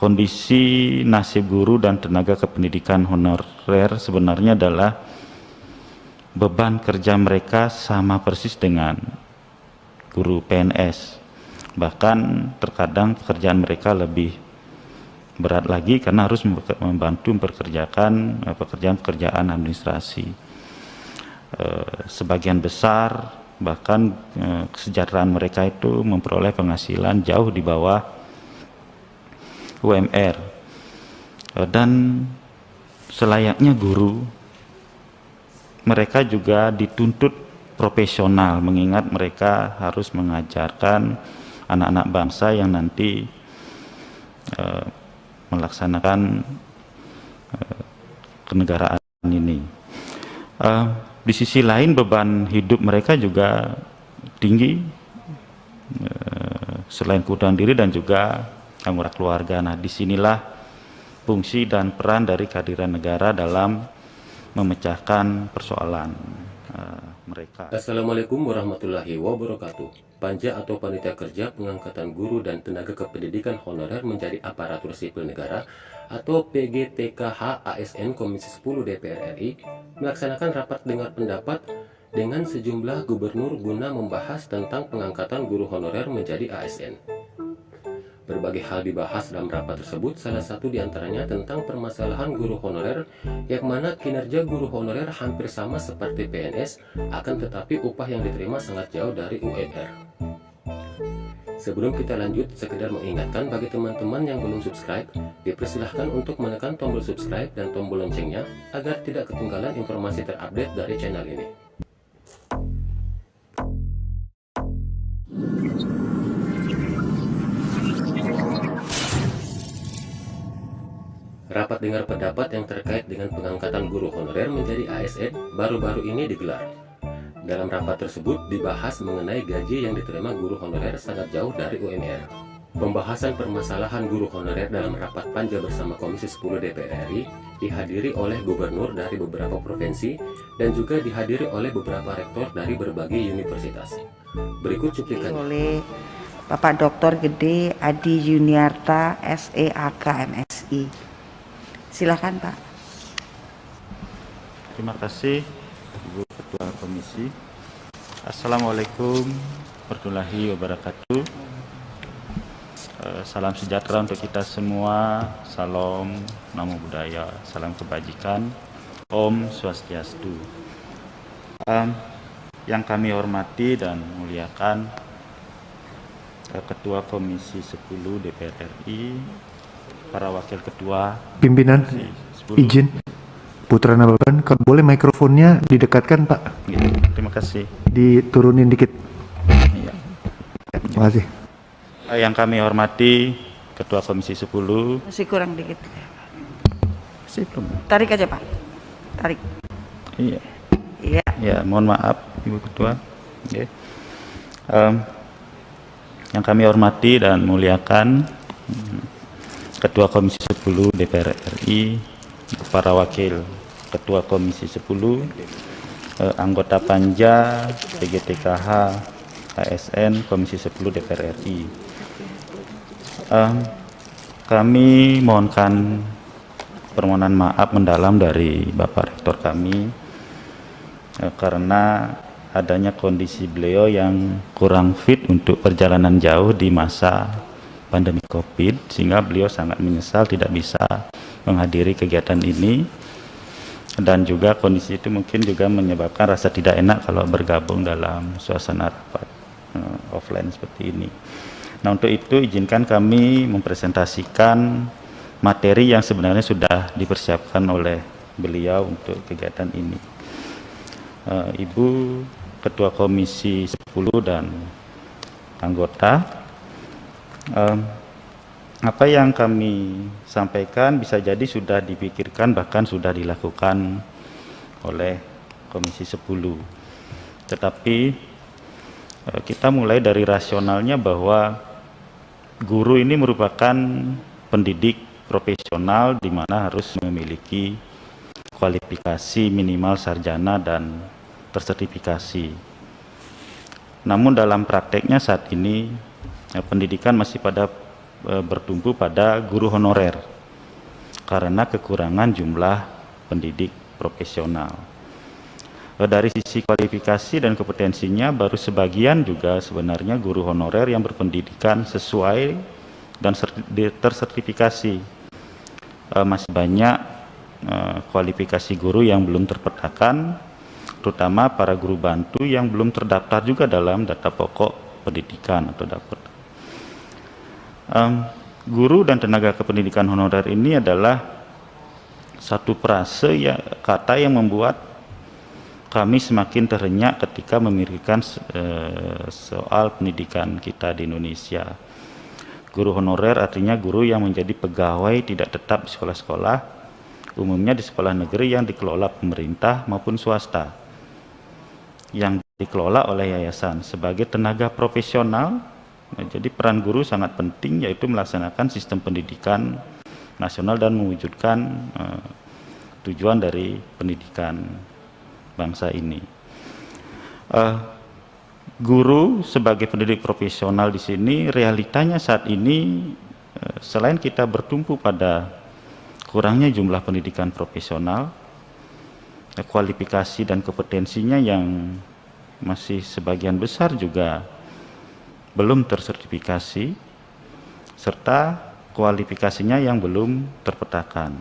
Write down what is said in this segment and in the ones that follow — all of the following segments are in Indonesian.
kondisi nasib guru dan tenaga kependidikan honorer sebenarnya adalah beban kerja mereka sama persis dengan guru PNS. Bahkan terkadang pekerjaan mereka lebih berat lagi karena harus membantu memperkerjakan pekerjaan-pekerjaan administrasi. Sebagian besar bahkan kesejahteraan mereka itu memperoleh penghasilan jauh di bawah UMR. Dan selayaknya guru, mereka juga dituntut profesional mengingat mereka harus mengajarkan anak-anak bangsa yang nanti melaksanakan kenegaraan ini. Di sisi lain beban hidup mereka juga tinggi, selain kebutuhan diri dan juga anggota keluarga. Nah, disinilah fungsi dan peran dari kehadiran negara dalam memecahkan persoalan mereka. Assalamualaikum warahmatullahi wabarakatuh. Panja atau Panitia Kerja Pengangkatan Guru dan Tenaga Kependidikan Honorer menjadi Aparatur Sipil Negara atau PGTKH ASN Komisi 10 DPR RI melaksanakan rapat dengar pendapat dengan sejumlah gubernur guna membahas tentang pengangkatan guru honorer menjadi ASN. Berbagai hal dibahas dalam rapat tersebut, salah satu diantaranya tentang permasalahan guru honorer, yang mana kinerja guru honorer hampir sama seperti PNS, akan tetapi upah yang diterima sangat jauh dari UMR. Sebelum kita lanjut, sekedar mengingatkan bagi teman-teman yang belum subscribe, dipersilahkan untuk menekan tombol subscribe dan tombol loncengnya, agar tidak ketinggalan informasi terupdate dari channel ini. Rapat dengar pendapat yang terkait dengan pengangkatan guru honorer menjadi ASN baru-baru ini digelar. Dalam rapat tersebut dibahas mengenai gaji yang diterima guru honorer sangat jauh dari UMR. Pembahasan permasalahan guru honorer dalam rapat panja bersama Komisi 10 DPR RI dihadiri oleh gubernur dari beberapa provinsi dan juga dihadiri oleh beberapa rektor dari berbagai universitas. Berikut cuplikannya. Oleh Bapak Dr. Gede Adi Yuniarta, SEAK MSI. Silakan Pak. Terima kasih Ibu Ketua Komisi. Assalamualaikum warahmatullahi wabarakatuh. Salam sejahtera untuk kita semua. Salam namo buddhaya, salam kebajikan. Om Swastiastu. Yang kami hormati dan muliakan Ketua Komisi 10 DPR RI, para wakil ketua pimpinan, izin Putra Nababan, kalau boleh mikrofonnya didekatkan Pak. Ya, terima kasih. Diturunin dikit. Ya. Terima kasih. Yang kami hormati Ketua Komisi 10. Masih kurang dikit. Masih belum. Tarik aja Pak. Tarik. Iya. Iya. Ya, mohon maaf Ibu Ketua. Okay. Yang kami hormati dan muliakan Ketua Komisi 10 DPR RI, para wakil Ketua Komisi 10, anggota Panja PGTKH ASN Komisi 10 DPR RI. Kami mohonkan permohonan maaf mendalam dari Bapak Rektor kami karena adanya kondisi beliau yang kurang fit untuk perjalanan jauh di masa pandemi COVID, sehingga beliau sangat menyesal tidak bisa menghadiri kegiatan ini, dan juga kondisi itu mungkin juga menyebabkan rasa tidak enak kalau bergabung dalam suasana rapat offline seperti ini. Nah, untuk itu izinkan kami mempresentasikan materi yang sebenarnya sudah dipersiapkan oleh beliau untuk kegiatan ini. Ibu Ketua Komisi 10 dan anggota, apa yang kami sampaikan bisa jadi sudah dipikirkan, bahkan sudah dilakukan oleh Komisi 10. Tetapi kita mulai dari rasionalnya bahwa guru ini merupakan pendidik profesional di mana harus memiliki kualifikasi minimal sarjana dan tersertifikasi. Namun dalam prakteknya saat ini pendidikan masih pada bertumpu pada guru honorer karena kekurangan jumlah pendidik profesional. Dari sisi kualifikasi dan kompetensinya baru sebagian juga sebenarnya guru honorer yang berpendidikan sesuai dan tersertifikasi. Masih banyak kualifikasi guru yang belum terpetakan, terutama para guru bantu yang belum terdaftar juga dalam data pokok pendidikan atau dapur. Guru dan tenaga kependidikan honorer ini adalah satu frase kata yang membuat kami semakin terenyak ketika memikirkan soal pendidikan kita di Indonesia. Guru honorer artinya guru yang menjadi pegawai tidak tetap di sekolah-sekolah, umumnya di sekolah negeri yang dikelola pemerintah maupun swasta, yang dikelola oleh yayasan sebagai tenaga profesional. Jadi peran guru sangat penting, yaitu melaksanakan sistem pendidikan nasional dan mewujudkan tujuan dari pendidikan bangsa ini. Guru sebagai pendidik profesional di sini realitanya saat ini selain kita bertumpu pada kurangnya jumlah pendidikan profesional, kualifikasi dan kompetensinya yang masih sebagian besar juga belum tersertifikasi, serta kualifikasinya yang belum terpetakan.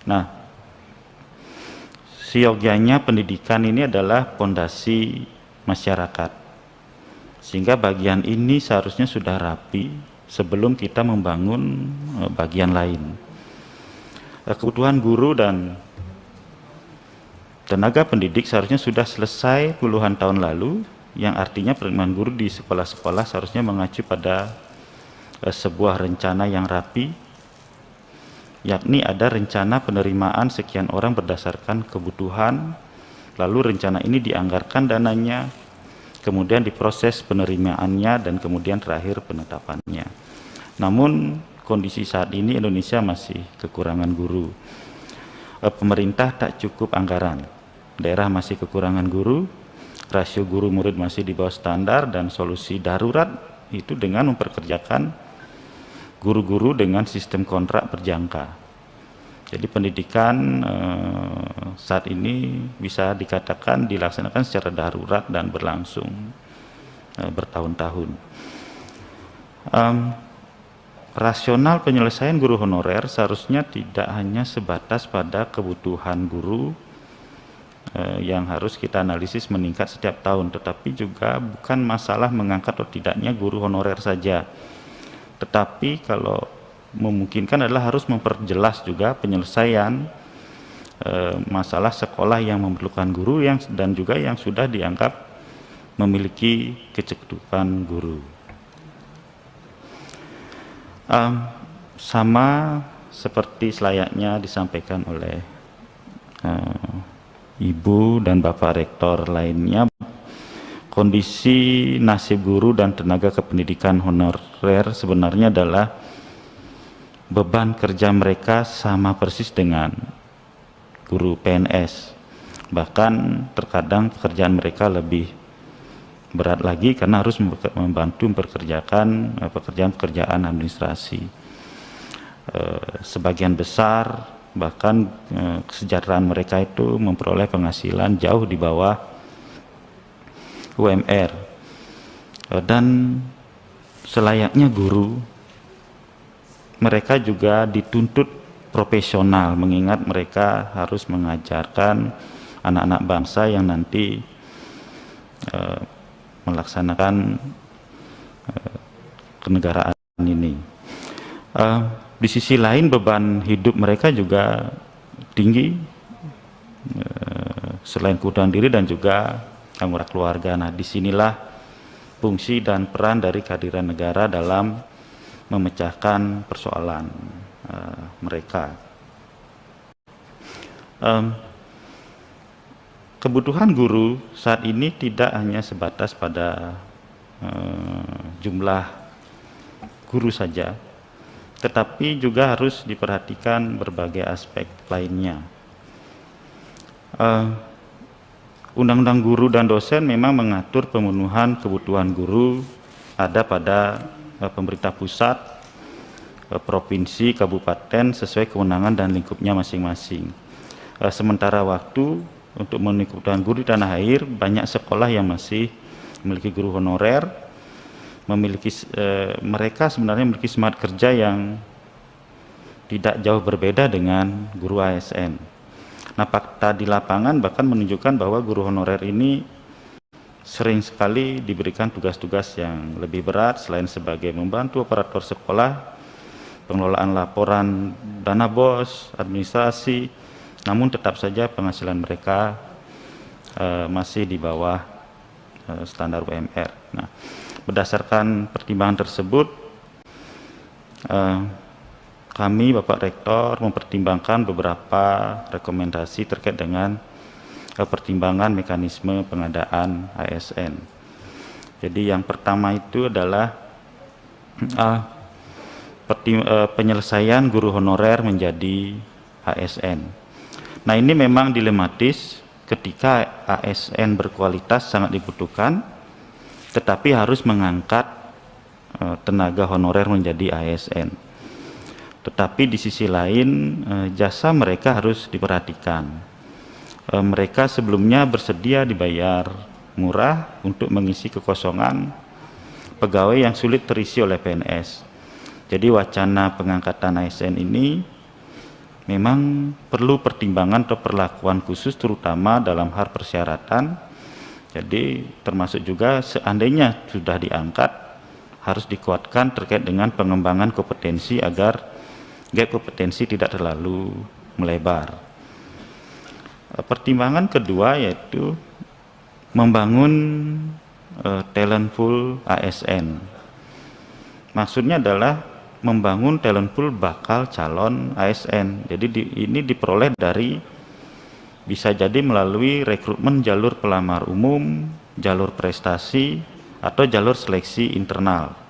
Nah, siogyanya pendidikan ini adalah pondasi masyarakat, sehingga bagian ini seharusnya sudah rapi sebelum kita membangun bagian lain. Kebutuhan guru dan tenaga pendidik seharusnya sudah selesai puluhan tahun lalu, yang artinya penerimaan guru di sekolah-sekolah seharusnya mengacu pada sebuah rencana yang rapi, yakni ada rencana penerimaan sekian orang berdasarkan kebutuhan, lalu rencana ini dianggarkan dananya, kemudian diproses penerimaannya, dan kemudian terakhir penetapannya. Namun kondisi saat ini Indonesia masih kekurangan guru. Pemerintah tak cukup anggaran, daerah masih kekurangan guru, rasio guru murid masih di bawah standar, dan solusi darurat itu dengan memperkerjakan guru-guru dengan sistem kontrak berjangka. Jadi pendidikan saat ini bisa dikatakan dilaksanakan secara darurat dan berlangsung bertahun-tahun. Rasional penyelesaian guru honorer seharusnya tidak hanya sebatas pada kebutuhan guru yang harus kita analisis meningkat setiap tahun, tetapi juga bukan masalah mengangkat atau tidaknya guru honorer saja, tetapi kalau memungkinkan adalah harus memperjelas juga penyelesaian masalah sekolah yang memerlukan guru dan juga yang sudah dianggap memiliki kecukupan guru. Sama seperti selayaknya disampaikan oleh Ibu dan Bapak Rektor lainnya, kondisi nasib guru dan tenaga kependidikan honorer sebenarnya adalah beban kerja mereka sama persis dengan guru PNS. Bahkan terkadang pekerjaan mereka lebih berat lagi karena harus membantu memperkerjakan pekerjaan-pekerjaan administrasi. Sebagian besar bahkan kesejahteraan mereka itu memperoleh penghasilan jauh di bawah UMR. Dan selayaknya guru, mereka juga dituntut profesional, mengingat mereka harus mengajarkan anak-anak bangsa yang nanti melaksanakan kenegaraan ini. Di sisi lain beban hidup mereka juga tinggi, selain kebutuhan diri dan juga anggota keluarga. Nah, disinilah fungsi dan peran dari kehadiran negara dalam memecahkan persoalan mereka. Kebutuhan guru saat ini tidak hanya sebatas pada jumlah guru saja, tetapi juga harus diperhatikan berbagai aspek lainnya. Undang-undang guru dan dosen memang mengatur pemenuhan kebutuhan guru ada pada pemerintah pusat, provinsi, kabupaten sesuai kewenangan dan lingkupnya masing-masing. Sementara waktu untuk memenuhi kebutuhan guru di tanah air, banyak sekolah yang masih memiliki guru honorer, mereka sebenarnya memiliki semangat kerja yang tidak jauh berbeda dengan guru ASN. Nah, fakta di lapangan bahkan menunjukkan bahwa guru honorer ini sering sekali diberikan tugas-tugas yang lebih berat selain sebagai membantu operator sekolah, pengelolaan laporan dana BOS, administrasi, namun tetap saja penghasilan mereka masih di bawah standar UMR. Nah, berdasarkan pertimbangan tersebut, kami Bapak Rektor mempertimbangkan beberapa rekomendasi terkait dengan pertimbangan mekanisme pengadaan ASN. Jadi yang pertama itu adalah penyelesaian guru honorer menjadi ASN. Nah, ini memang dilematis ketika ASN berkualitas sangat dibutuhkan, tetapi harus mengangkat tenaga honorer menjadi ASN. Tetapi di sisi lain jasa mereka harus diperhatikan. Mereka sebelumnya bersedia dibayar murah untuk mengisi kekosongan pegawai yang sulit terisi oleh PNS. Jadi wacana pengangkatan ASN ini memang perlu pertimbangan atau perlakuan khusus terutama dalam hal persyaratan. Jadi termasuk juga seandainya sudah diangkat harus dikuatkan terkait dengan pengembangan kompetensi agar gap kompetensi tidak terlalu melebar. Pertimbangan kedua yaitu membangun talent pool ASN. Maksudnya adalah membangun talent pool bakal calon ASN. Jadi ini diperoleh dari bisa jadi melalui rekrutmen jalur pelamar umum, jalur prestasi, atau jalur seleksi internal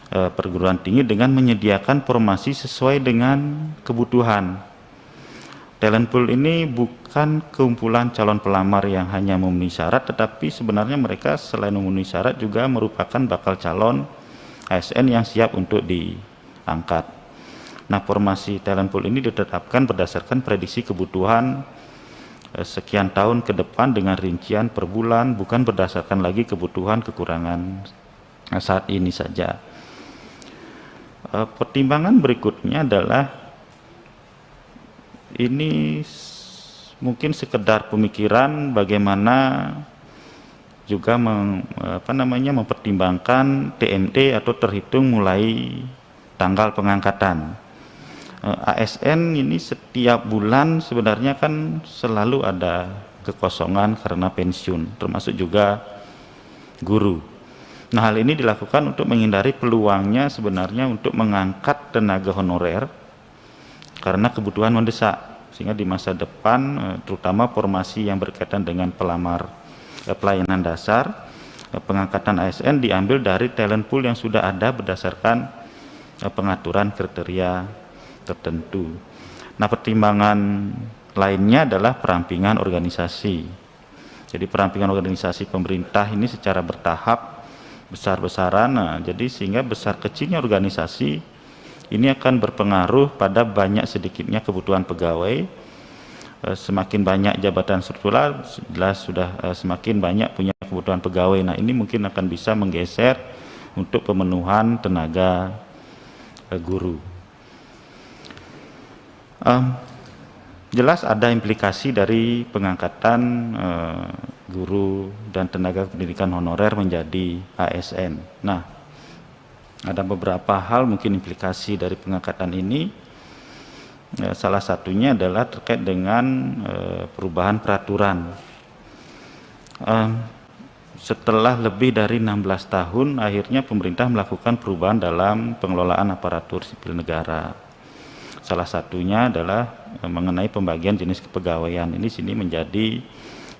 perguruan tinggi dengan menyediakan formasi sesuai dengan kebutuhan. Talent pool ini bukan kumpulan calon pelamar yang hanya memenuhi syarat, tetapi sebenarnya mereka selain memenuhi syarat juga merupakan bakal calon ASN yang siap untuk diangkat. Nah, formasi talent pool ini ditetapkan berdasarkan prediksi kebutuhan sekian tahun ke depan dengan rincian per bulan, bukan berdasarkan lagi kebutuhan kekurangan saat ini saja. Pertimbangan berikutnya adalah ini mungkin sekedar pemikiran bagaimana juga mempertimbangkan TMT atau terhitung mulai tanggal pengangkatan. ASN ini setiap bulan sebenarnya kan selalu ada kekosongan karena pensiun, termasuk juga guru. Nah, hal ini dilakukan untuk menghindari peluangnya sebenarnya untuk mengangkat tenaga honorer karena kebutuhan mendesak, sehingga di masa depan terutama formasi yang berkaitan dengan pelamar pelayanan dasar, pengangkatan ASN diambil dari talent pool yang sudah ada berdasarkan pengaturan kriteria tertentu. Nah, pertimbangan lainnya adalah perampingan organisasi. Jadi perampingan organisasi pemerintah ini secara bertahap, besar-besaran, jadi sehingga besar kecilnya organisasi ini akan berpengaruh pada banyak sedikitnya kebutuhan pegawai. Semakin banyak jabatan struktural, jelas sudah semakin banyak punya kebutuhan pegawai. Nah, ini mungkin akan bisa menggeser untuk pemenuhan tenaga guru. Jelas ada implikasi dari pengangkatan guru dan tenaga pendidikan honorer menjadi ASN. Nah, ada beberapa hal mungkin implikasi dari pengangkatan ini. Salah satunya adalah terkait dengan perubahan peraturan. Setelah lebih dari 16 tahun, akhirnya pemerintah melakukan perubahan dalam pengelolaan aparatur sipil negara. Salah satunya adalah mengenai pembagian jenis kepegawaian. Ini sini menjadi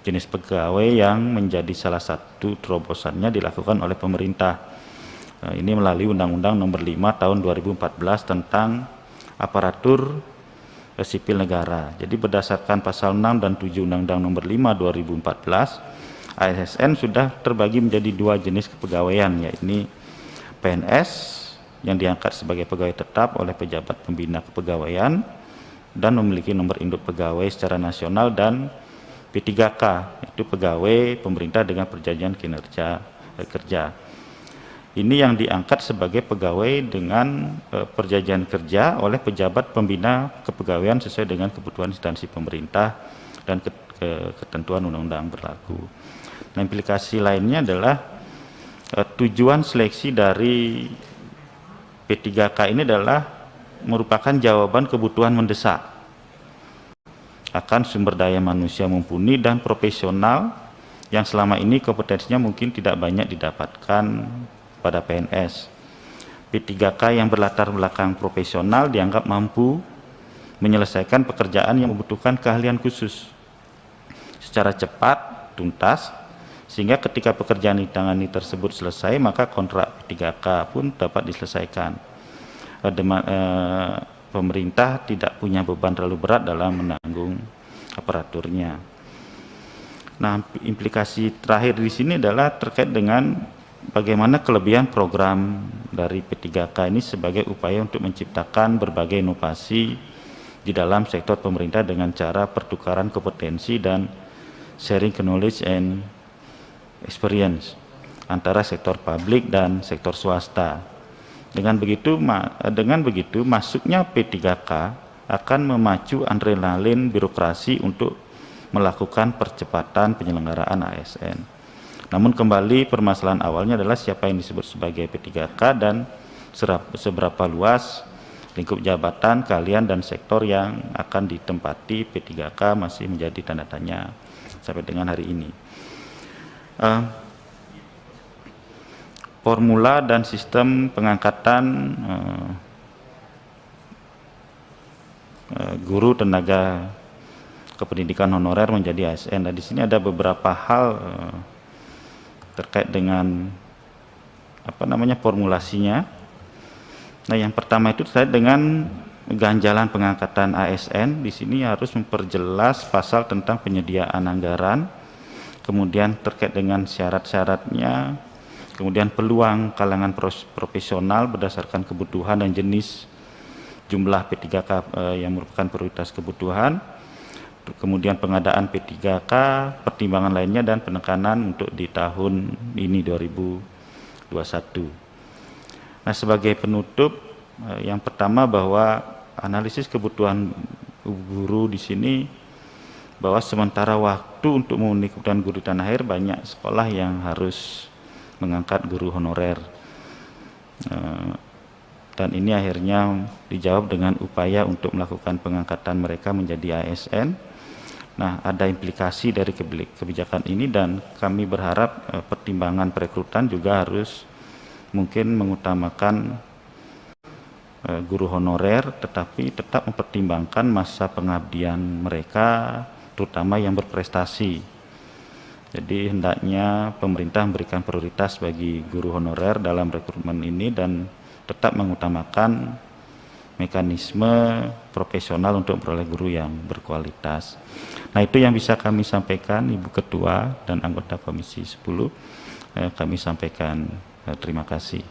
jenis pegawai yang menjadi salah satu terobosannya dilakukan oleh pemerintah. Ini melalui Undang-Undang Nomor 5 Tahun 2014 tentang aparatur sipil negara. Jadi berdasarkan pasal 6 dan 7 Undang-Undang Nomor 5 2014, ASN sudah terbagi menjadi dua jenis kepegawaian, yakni PNS yang diangkat sebagai pegawai tetap oleh pejabat pembina kepegawaian dan memiliki nomor induk pegawai secara nasional, dan P3K itu pegawai pemerintah dengan perjanjian kinerja kerja. Ini yang diangkat sebagai pegawai dengan perjanjian kerja oleh pejabat pembina kepegawaian sesuai dengan kebutuhan instansi pemerintah dan ketentuan undang-undang berlaku. Nah, implikasi lainnya adalah tujuan seleksi dari P3K ini adalah merupakan jawaban kebutuhan mendesak akan sumber daya manusia mumpuni dan profesional yang selama ini kompetensinya mungkin tidak banyak didapatkan pada PNS. P3K yang berlatar belakang profesional dianggap mampu menyelesaikan pekerjaan yang membutuhkan keahlian khusus secara cepat, tuntas, sehingga ketika pekerjaan ditangani tersebut selesai, maka kontrak P3K pun dapat diselesaikan. Pemerintah tidak punya beban terlalu berat dalam menanggung aparaturnya. Nah, implikasi terakhir di sini adalah terkait dengan bagaimana kelebihan program dari P3K ini sebagai upaya untuk menciptakan berbagai inovasi di dalam sektor pemerintah dengan cara pertukaran kompetensi dan sharing knowledge and experience antara sektor publik dan sektor swasta. Dengan begitu masuknya P3K akan memacu adrenalin birokrasi untuk melakukan percepatan penyelenggaraan ASN. Namun kembali permasalahan awalnya adalah siapa yang disebut sebagai P3K dan seberapa luas lingkup jabatan, keahlian, dan sektor yang akan ditempati P3K masih menjadi tanda tanya sampai dengan hari ini. Formula dan sistem pengangkatan guru tenaga kependidikan honorer menjadi ASN. Nah, di sini ada beberapa hal terkait dengan formulasinya. Nah, yang pertama itu terkait dengan ganjalan pengangkatan ASN. Di sini harus memperjelas pasal tentang penyediaan anggaran, kemudian terkait dengan syarat-syaratnya, kemudian peluang kalangan profesional berdasarkan kebutuhan dan jenis jumlah P3K yang merupakan prioritas kebutuhan, kemudian pengadaan P3K, pertimbangan lainnya, dan penekanan untuk di tahun ini 2021. Nah, sebagai penutup, yang pertama bahwa analisis kebutuhan guru di sini bahwa sementara waktu untuk memenuhi kebutuhan guru di tanah air, banyak sekolah yang harus mengangkat guru honorer, dan ini akhirnya dijawab dengan upaya untuk melakukan pengangkatan mereka menjadi ASN. Nah, ada implikasi dari kebijakan ini, dan kami berharap pertimbangan perekrutan juga harus mungkin mengutamakan guru honorer, tetapi tetap mempertimbangkan masa pengabdian mereka, terutama yang berprestasi. Jadi hendaknya pemerintah memberikan prioritas bagi guru honorer dalam rekrutmen ini dan tetap mengutamakan mekanisme profesional untuk memperoleh guru yang berkualitas. Nah, itu yang bisa kami sampaikan, Ibu Ketua dan anggota Komisi 10. Kami sampaikan terima kasih.